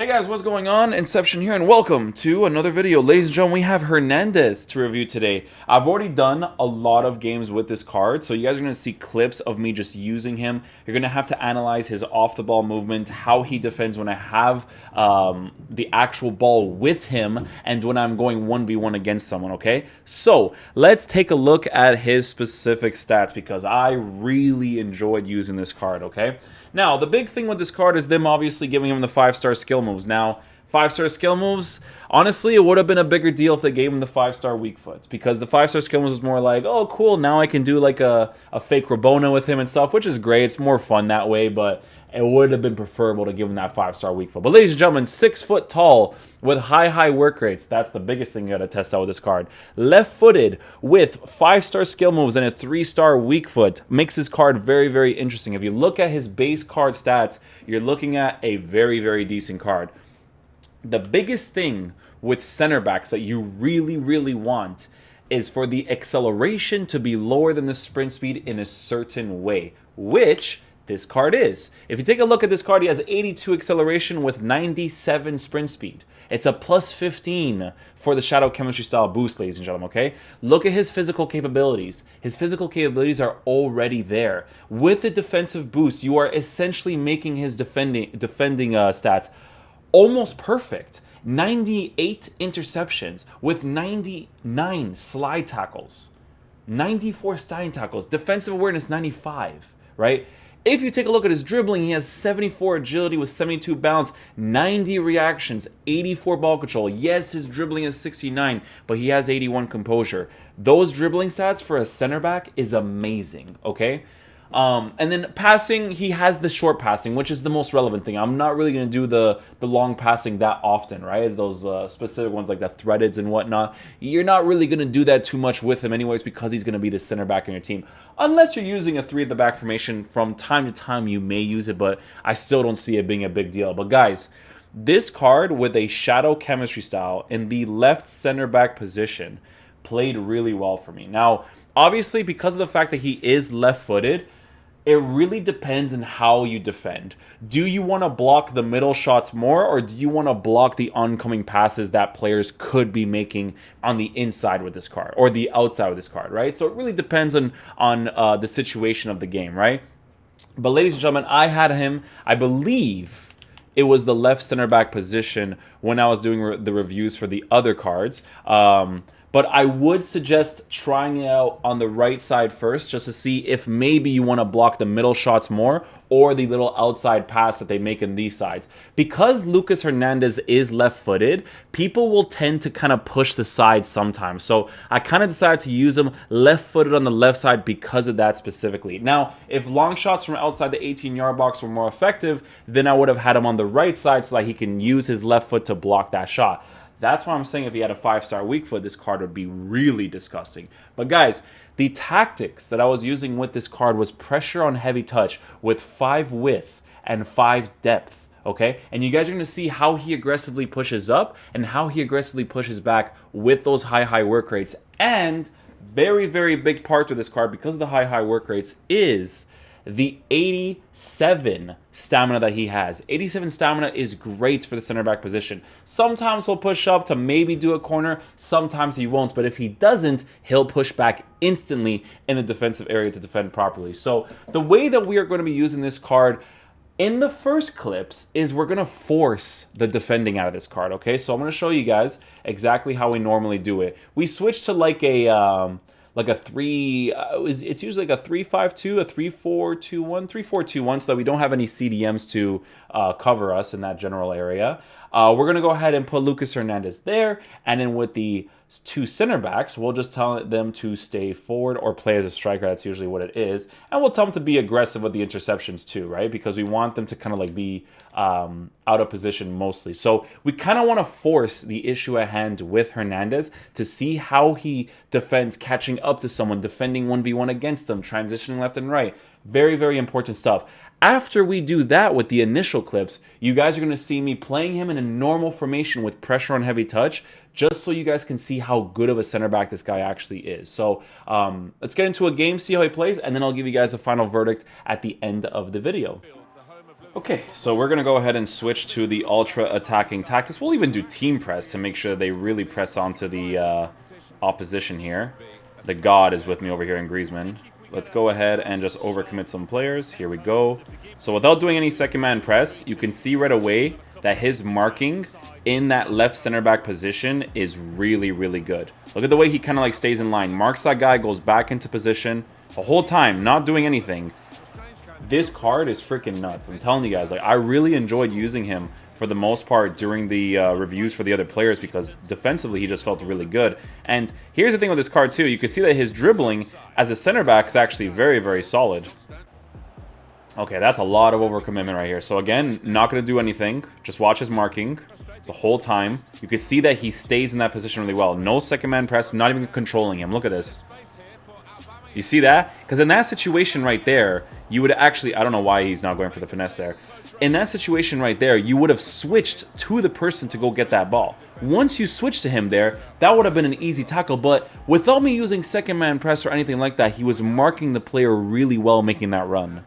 Hey guys, what's going on? Inception here, and welcome to another video. Ladies and gentlemen, we have Hernandez to review today. I've already done a lot of games with this card, so you guys are going to see clips of me just using him. You're going to have to analyze his off-the-ball movement, how he defends when I have the actual ball with him, and when I'm going 1v1 against someone, okay? So, let's take a look at his specific stats, because I really enjoyed using this card, okay? Now, the big thing with this card is them obviously giving him the 5-star skill moves. Now, 5-star skill moves, honestly, it would have been a bigger deal if they gave him the 5-star weak foot, because the 5-star skill moves is more like, oh, cool, now I can do like a fake Rabona with him and stuff, which is great. It's more fun that way, but it would have been preferable to give him that 5-star weak foot. But ladies and gentlemen, 6 foot tall with high work rates. That's the biggest thing you got to test out with this card. Left-footed with 5-star skill moves and a 3-star weak foot makes this card very interesting. If you look at his base card stats, you're looking at a very decent card. The biggest thing with center backs that you really want is for the acceleration to be lower than the sprint speed in a certain way, which this card is. If you take a look at this card, he has 82 acceleration with 97 sprint speed. It's a plus 15 for the Shadow Chemistry style boost, ladies and gentlemen, okay? Look at his physical capabilities. His physical capabilities are already there. With the defensive boost, you are essentially making his defending stats almost perfect. 98 interceptions with 99 slide tackles. 94 sliding tackles. Defensive awareness, 95, right? If you take a look at his dribbling, he has 74 agility with 72 balance, 90 reactions, 84 ball control. Yes, his dribbling is 69, but he has 81 composure. Those dribbling stats for a center back is amazing, okay? And then passing, he has the short passing, which is the most relevant thing. I'm not really going to do the long passing that often, right? As those specific ones like the threadeds and whatnot. You're not really going to do that too much with him anyways, because he's going to be the center back in your team. Unless you're using a 3 at the back formation, from time to time you may use it, but I still don't see it being a big deal. But guys, this card with a Shadow Chemistry style in the left center back position played really well for me. Now, obviously, because of the fact that he is left-footed, it really depends on how you defend. Do you want to block the middle shots more, or do you want to block the oncoming passes that players could be making on the inside with this card, or the outside with this card, right? So it really depends on the situation of the game, right? But ladies and gentlemen, I had him, I believe it was the left center back position when I was doing the reviews for the other cards. But I would suggest trying it out on the right side first, just to see if maybe you want to block the middle shots more, or the little outside pass that they make in these sides. Because Lucas Hernandez is left-footed, people will tend to kind of push the sides sometimes. So I kind of decided to use him left-footed on the left side because of that specifically. Now, if long shots from outside the 18-yard box were more effective, then I would have had him on the right side so that he can use his left foot to block that shot. That's why I'm saying if he had a 5-star weak foot, this card would be really disgusting. But guys, the tactics that I was using with this card was pressure on heavy touch with 5 width and 5 depth, okay? And you guys are going to see how he aggressively pushes up and how he aggressively pushes back with those high work rates. And very big part of this card, because of the high work rates, is the 87 stamina that he has. 87 stamina is great for the center back position. Sometimes he'll push up to maybe do a corner, sometimes he won't, but if he doesn't, he'll push back instantly in the defensive area to defend properly. So the way that we are going to be using this card in the first clips is we're going to force the defending out of this card, okay? So I'm going to show you guys exactly how we normally do it. We switch to like a 3, it's usually like a 3-5-2, a 3-4-2-1, 3-4-2-1, so that we don't have any CDMs to cover us in that general area. We're going to go ahead and put Lucas Hernandez there, and then with the 2 center backs, we'll just tell them to stay forward or play as a striker. That's usually what it is. And we'll tell them to be aggressive with the interceptions too, right? Because we want them to kind of like be out of position mostly. So we kind of want to force the issue at hand with Hernandez to see how he defends catching up to someone, defending 1v1 against them, transitioning left and right. Very important stuff. After we do that with the initial clips, you guys are going to see me playing him in a normal formation with pressure on heavy touch, just so you guys can see how good of a center back this guy actually is. So let's get into a game, see how he plays, and then I'll give you guys a final verdict at the end of the video. Okay, so we're going to go ahead and switch to the ultra attacking tactics. We'll even do team press to make sure they really press onto the opposition here. The god is with me over here in Griezmann. Let's go ahead and just overcommit some players. Here we go. So without doing any second man press, you can see right away that his marking in that left center back position is really, really good. Look at the way he kind of like stays in line. Marks that guy, goes back into position the whole time, not doing anything. This card is freaking nuts. I'm telling you guys, like, I really enjoyed using him for the most part during the reviews for the other players because defensively he just felt really good. And here's the thing with this card too. You can see that his dribbling as a center back is actually very, very solid. Okay, that's a lot of overcommitment right here. So again, not going to do anything. Just watch his marking the whole time. You can see that he stays in that position really well. No second man press, not even controlling him. Look at this. You see that? Because in that situation right there, you would actually... I don't know why he's not going for the finesse there. In that situation right there, you would have switched to the person to go get that ball. Once you switch to him there, that would have been an easy tackle. But without me using second man press or anything like that, he was marking the player really well making that run.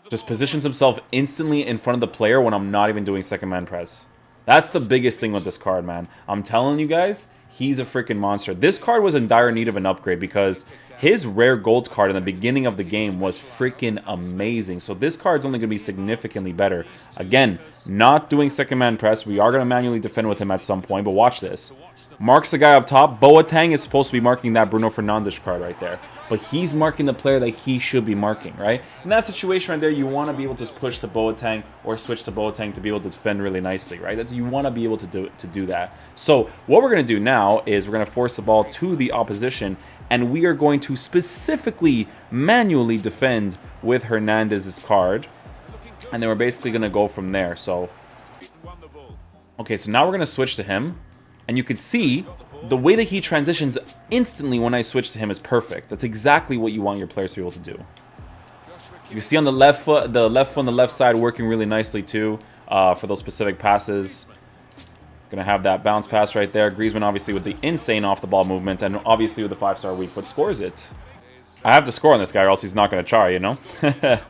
Just positions himself instantly in front of the player when I'm not even doing second man press. That's the biggest thing with this card, man. I'm telling you guys... He's a freaking monster. This card was in dire need of an upgrade because his rare gold card in the beginning of the game was freaking amazing. So this card's only going to be significantly better. Again, not doing second man press. We are going to manually defend with him at some point, but watch this. Marks the guy up top. Boateng is supposed to be marking that Bruno Fernandes card right there. But he's marking the player that he should be marking, right? In that situation right there, you want to be able to push to Boateng or switch to Boateng to be able to defend really nicely, right? You want to be able to do that. So what we're going to do now is we're going to force the ball to the opposition, and we are going to specifically manually defend with Hernandez's card. And then we're basically going to go from there. So, okay, so now we're going to switch to him. And you can see the way that he transitions instantly when I switch to him is perfect. That's exactly what you want your players to be able to do. You can see on the left foot on the left side working really nicely too for those specific passes. Gonna have that bounce pass right there. Griezmann obviously with the insane off the ball movement, and obviously with the 5-star weak foot scores it. I have to score on this guy or else he's not gonna char, you know? Alright,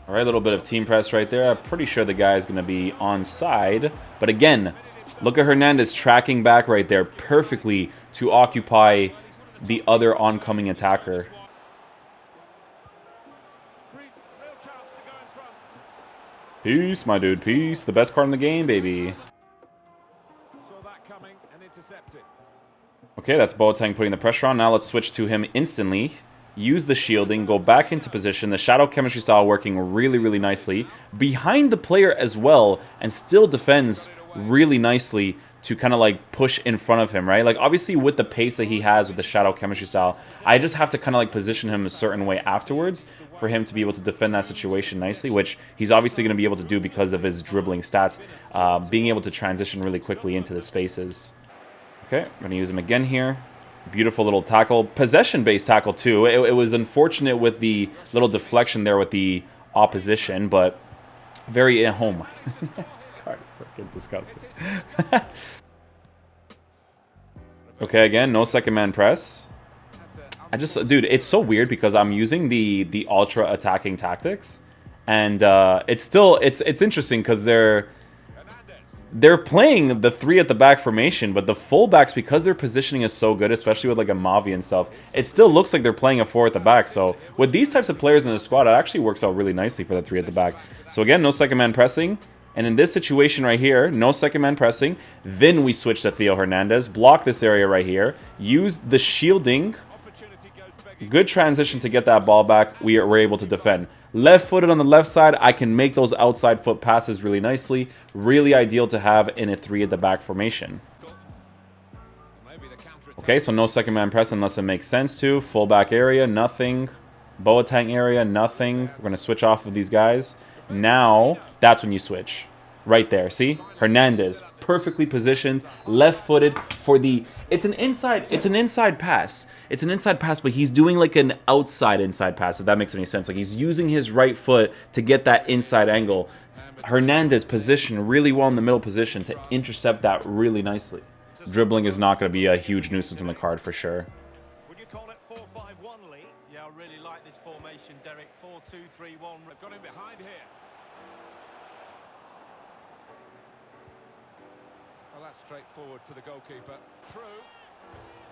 a little bit of team press right there. I'm pretty sure the guy is gonna be onside. But again, look at Hernandez tracking back right there perfectly to occupy the other oncoming attacker. Peace, my dude, peace. The best card in the game, baby. Okay, that's Boateng putting the pressure on. Now let's switch to him instantly. Use the shielding, go back into position. The shadow chemistry style working really, really nicely. Behind the player as well, and still defends really nicely to kind of like push in front of him, right? Like obviously with the pace that he has with the shadow chemistry style, I just have to kind of like position him a certain way afterwards for him to be able to defend that situation nicely, which he's obviously going to be able to do because of his dribbling stats, being able to transition really quickly into the spaces. Okay, I'm going to use him again here. Beautiful little tackle. Possession-based tackle, too. It was unfortunate with the little deflection there with the opposition, but very at home. This card is fucking disgusting. Okay, again, no second man press. Dude, it's so weird because I'm using the ultra attacking tactics, and it's interesting because they're playing the 3 at the back formation, but the fullbacks, because their positioning is so good, especially with like a Mavi and stuff, it still looks like they're playing a 4 at the back. So with these types of players in the squad, it actually works out really nicely for the 3 at the back. So again, no second man pressing. And in this situation right here, no second man pressing. Then we switch to Theo Hernandez. Block this area right here. Use the shielding. Good transition to get that ball back. We're able to defend. Left-footed on the left side, I can make those outside foot passes really nicely. Really ideal to have in a 3 at the back formation. Okay, so no second man press unless it makes sense to. Fullback area, nothing. Boateng area, nothing. We're going to switch off of these guys. Now, that's when you switch. Right there, see? Hernandez, perfectly positioned, left-footed for the... It's an inside pass. It's an inside pass, but he's doing like an inside pass, if that makes any sense. Like he's using his right foot to get that inside angle. Hernandez positioned really well in the middle position to intercept that really nicely. Dribbling is not going to be a huge nuisance on the card for sure. 3-1. Got him behind here. Well, that's straightforward for the goalkeeper. Through.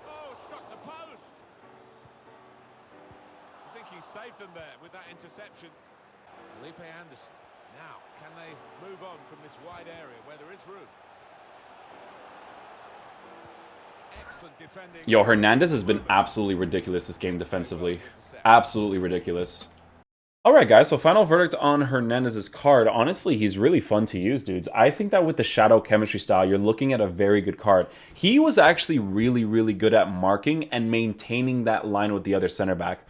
Oh, struck the post. I think he saved them there with that interception. Felipe Anderson. Now, can they move on from this wide area where there is room? Excellent defending. Yo, Hernandez has been absolutely ridiculous this game defensively. Absolutely ridiculous. Alright guys, so final verdict on Hernandez's card. Honestly, he's really fun to use, dudes. I think that with the shadow chemistry style, you're looking at a very good card. He was actually really good at marking and maintaining that line with the other center back.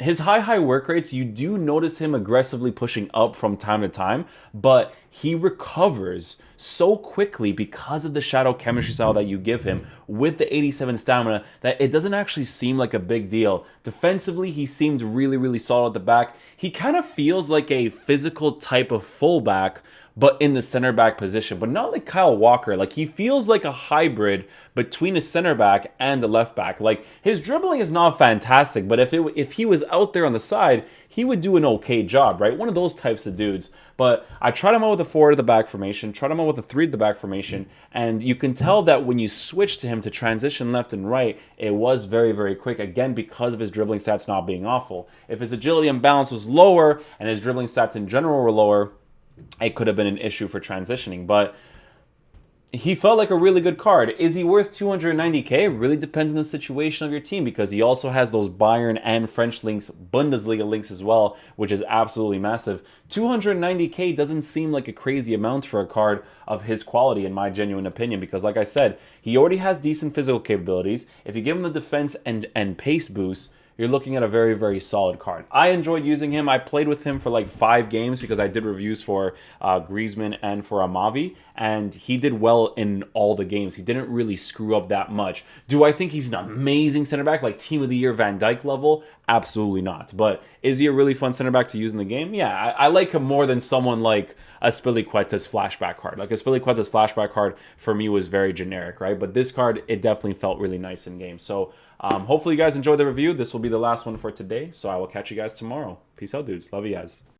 His high work rates, you do notice him aggressively pushing up from time to time, but he recovers so quickly because of the shadow chemistry style that you give him with the 87 stamina that it doesn't actually seem like a big deal. Defensively, he seemed really solid at the back. He kind of feels like a physical type of fullback, but in the center back position, but not like Kyle Walker. Like, he feels like a hybrid between a center back and a left back. Like, his dribbling is not fantastic, but if he was out there on the side, he would do an okay job, right? One of those types of dudes. But I tried him out with a 4 at the back formation, tried him out with a 3 at the back formation, and you can tell that when you switch to him to transition left and right, it was very quick, again, because of his dribbling stats not being awful. If his agility and balance was lower, and his dribbling stats in general were lower, it could have been an issue for transitioning, but he felt like a really good card. Is he worth 290k? Really depends on the situation of your team, because he also has those Bayern and French links, Bundesliga links as well, which is absolutely massive. 290k doesn't seem like a crazy amount for a card of his quality, in my genuine opinion, because like I said, he already has decent physical capabilities. If you give him the defense and pace boost, you're looking at a very solid card. I enjoyed using him. I played with him for like 5 games because I did reviews for Griezmann and for Amavi, and he did well in all the games. He didn't really screw up that much. Do I think he's an amazing center back, like Team of the Year Van Dijk level? Absolutely not. But is he a really fun center back to use in the game? Yeah, I like him more than someone like a Spilicueta's flashback card. Like, a Spilicueta's flashback card for me was very generic, right? But this card, it definitely felt really nice in game. So hopefully you guys enjoyed the review. This will be the last one for today, so I will catch you guys tomorrow. Peace out, dudes. Love you guys.